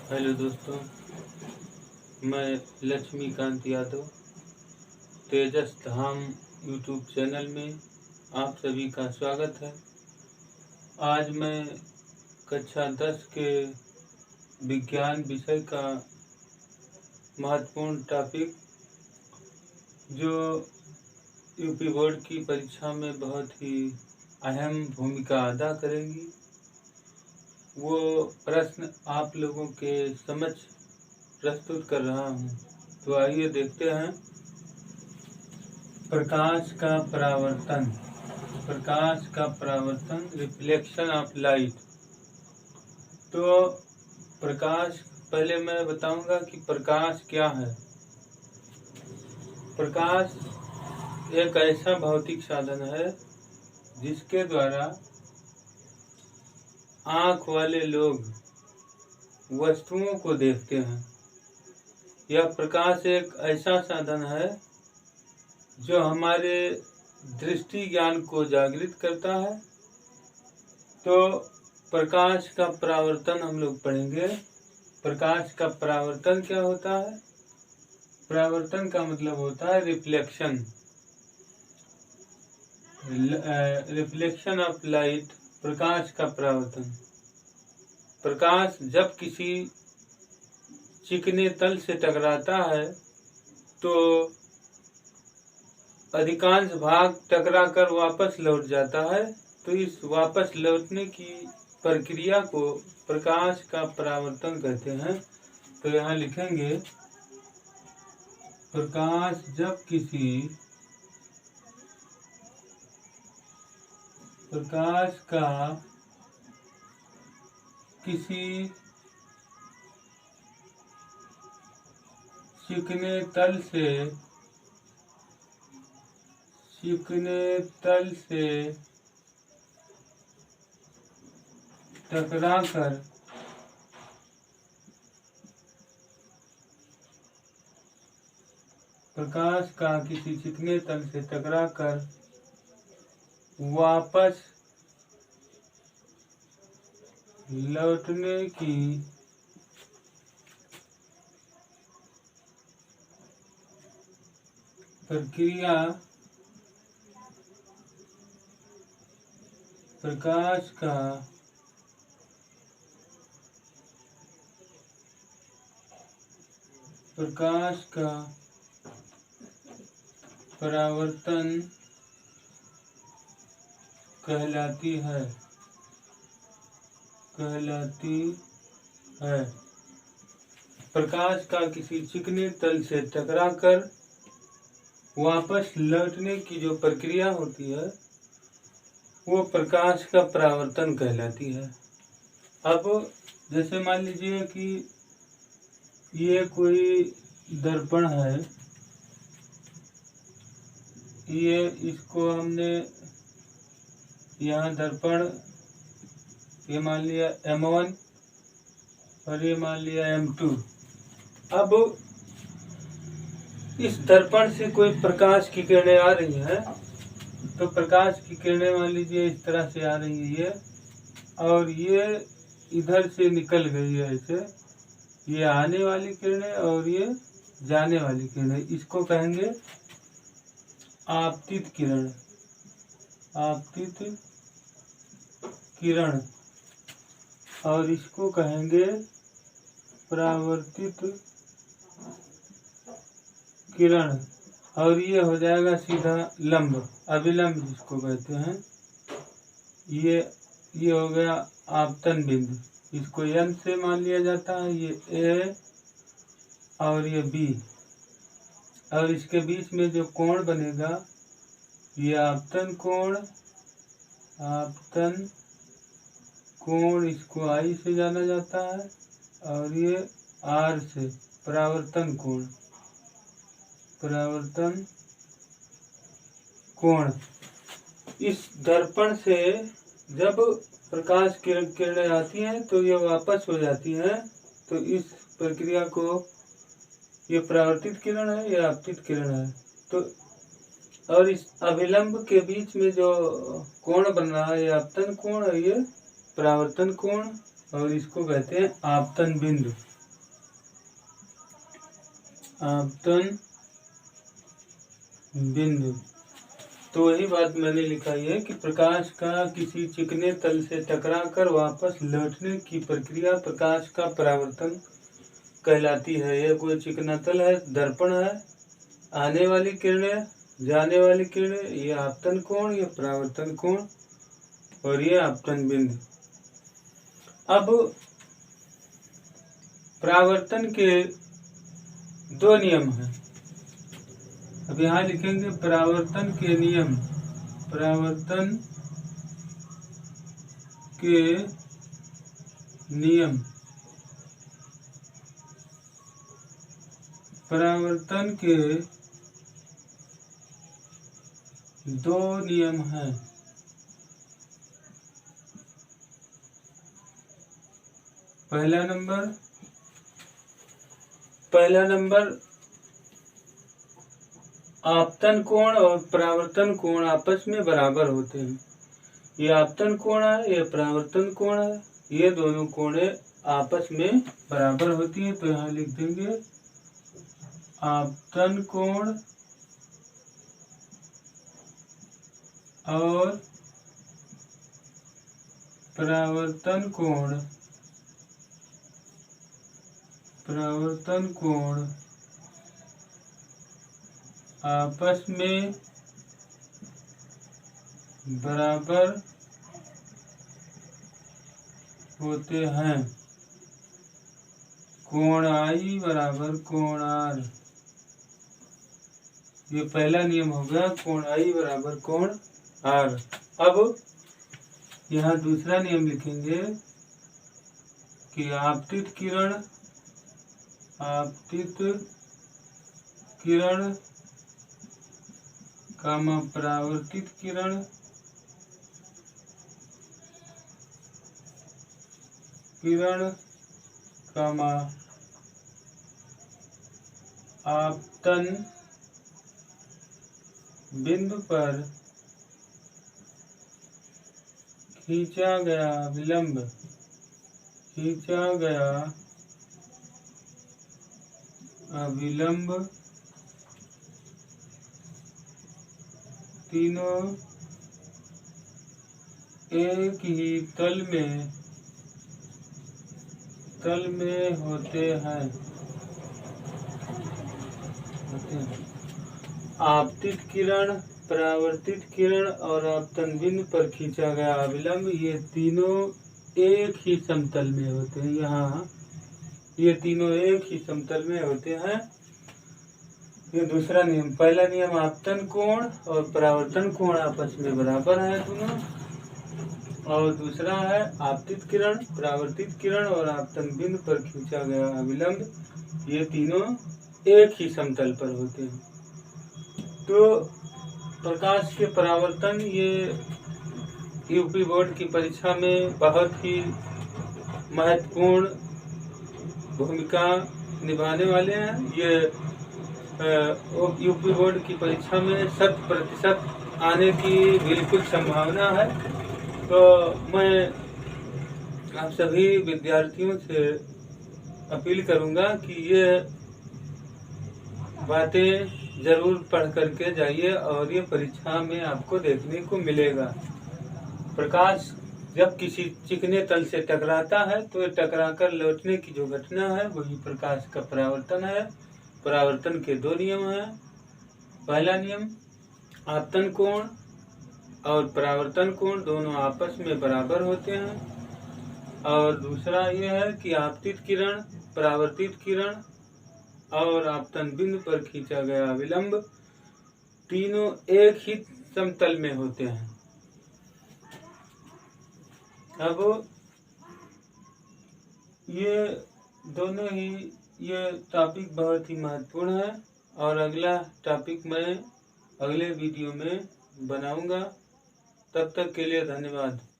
Hello दोस्तों, मैं लक्ष्मीकांत यादव तेजस धाम YouTube channel में आप सभी का स्वागत है। आज मैं कक्षा 10 के विज्ञान विषय का महत्वपूर्ण टॉपिक जो यूपी बोर्ड की परीक्षा में बहुत ही अहम भूमिका अदा करेंगी, वो प्रश्न आप लोगों के समक्ष प्रस्तुत कर रहा हूँ। तो आइए देखते हैं। प्रकाश का परावर्तन, रिफ्लेक्शन ऑफ लाइट। तो प्रकाश, पहले मैं बताऊंगा कि प्रकाश क्या है। प्रकाश एक ऐसा भौतिक साधन है जिसके द्वारा आँख वाले लोग वस्तुओं को देखते हैं। यह प्रकाश एक ऐसा साधन है जो हमारे दृष्टि ज्ञान को जागृत करता है। तो प्रकाश का परावर्तन हम लोग पढ़ेंगे। प्रकाश का परावर्तन क्या होता है? परावर्तन का मतलब होता है रिफ्लेक्शन, रिफ्लेक्शन ऑफ लाइट। प्रकाश का परावर्तन, प्रकाश जब किसी चिकने तल से टकराता है तो अधिकांश भाग टकरा कर वापस लौट जाता है। तो इस वापस लौटने की प्रक्रिया को प्रकाश का परावर्तन कहते हैं। तो यहाँ लिखेंगे, प्रकाश जब प्रकाश का किसी चिकने तल से टकराकर प्रकाश का किसी चिकने तल से टकराकर वापस लौटने की प्रक्रिया प्रकाश का परावर्तन कहलाती है। प्रकाश का किसी चिकने तल से टकराकर वापस लौटने की जो प्रक्रिया होती है वो प्रकाश का परावर्तन कहलाती है। अब जैसे मान लीजिए कि ये कोई दर्पण है, ये इसको हमने यहाँ दर्पण, ये मान लिया M1 और ये मान लिया M2। अब इस दर्पण से कोई प्रकाश की किरणें आ रही हैं, तो प्रकाश की किरणें मान लीजिए इस तरह से आ रही है और ये इधर से निकल गई है। ऐसे ये आने वाली किरणें और ये जाने वाली किरणें, इसको कहेंगे आपतित किरण। और इसको कहेंगे परावर्तित किरण। और ये हो जाएगा सीधा लंब, अभिलंब जिसको कहते हैं। ये हो गया आपतन बिंदु, इसको N से मान लिया जाता है। ये A और ये B, और इसके बीच में जो कोण बनेगा ये आपतन कोण, इसको I से जाना जाता है। और ये R से परावर्तन कोण। इस दर्पण से जब प्रकाश किरणें आती हैं तो ये वापस हो जाती हैं। तो इस प्रक्रिया को, ये परावर्तित किरण है, ये आपतित किरण है। तो और इस अभिलंब के बीच में जो कोण बन रहा है ये आपतन कोण है, ये परावर्तन कोण, और इसको कहते हैं आपतन बिंदु। आपतन बिंदु। तो वही बात मैंने लिखा है कि प्रकाश का किसी चिकने तल से टकराकर वापस लौटने की प्रक्रिया प्रकाश का परावर्तन कहलाती है। यह कोई चिकना तल है, दर्पण है, आने वाली किरणें, जाने वाली किरणें, ये आपतन कोण, ये परावर्तन कोण और ये आपतन बिंदु। अब परावर्तन के दो नियम हैं। अब यहाँ लिखेंगे परावर्तन के नियम। परावर्तन के नियम। परावर्तन के दो नियम हैं। पहला नंबर आपतन कोण और परावर्तन कोण आपस में बराबर होते हैं। ये आपतन कोण है, ये परावर्तन कोण है, ये दोनों कोणें आपस में बराबर होती हैं। तो यहाँ लिख देंगे आपतन कोण और परावर्तन कोण। परावर्तन कोण आपस में बराबर होते हैं। कोण I बराबर कोण R। ये पहला नियम हो गया, कोण I बराबर कोण R। अब यहाँ दूसरा नियम लिखेंगे कि आपतित किरण कामा परावर्तित किरण कामा आपतन बिंदु पर खींचा गया अविलंब तीनों एक ही तल में होते हैं। आपतित किरण, परावर्तित किरण और आपतन बिंदु पर खींचा गया अविलंब, ये तीनों एक ही समतल में होते हैं। यहाँ ये तीनों एक ही समतल में होते हैं। ये दूसरा नियम। पहला नियम आपतन कोण और परावर्तन कोण आपस में बराबर है दोनों, और दूसरा है आपतित किरण, परावर्तित किरण और आपतन बिंदु पर खींचा गया अविलंब, ये तीनों एक ही समतल पर होते हैं। तो प्रकाश के परावर्तन ये यूपी बोर्ड की परीक्षा में बहुत ही महत्वपूर्ण भूमिका निभाने वाले हैं। ये यूपी बोर्ड की परीक्षा में 100% आने की बिल्कुल संभावना है। तो मैं आप सभी विद्यार्थियों से अपील करूंगा कि ये बातें जरूर पढ़ करके जाइए और ये परीक्षा में आपको देखने को मिलेगा। प्रकाश जब किसी चिकने तल से टकराता है तो टकराकर लौटने की जो घटना है वही प्रकाश का परावर्तन है। परावर्तन के दो नियम हैं। पहला नियम आपतन कोण और परावर्तन कोण दोनों आपस में बराबर होते हैं, और दूसरा यह है कि आपतित किरण, परावर्तित किरण और आपतन बिंदु पर खींचा गया विलंब तीनों एक ही समतल में होते हैं। अब ये दोनों ही ये टॉपिक बहुत ही महत्वपूर्ण है, और अगला टॉपिक मैं अगले वीडियो में बनाऊंगा। तब तक के लिए धन्यवाद।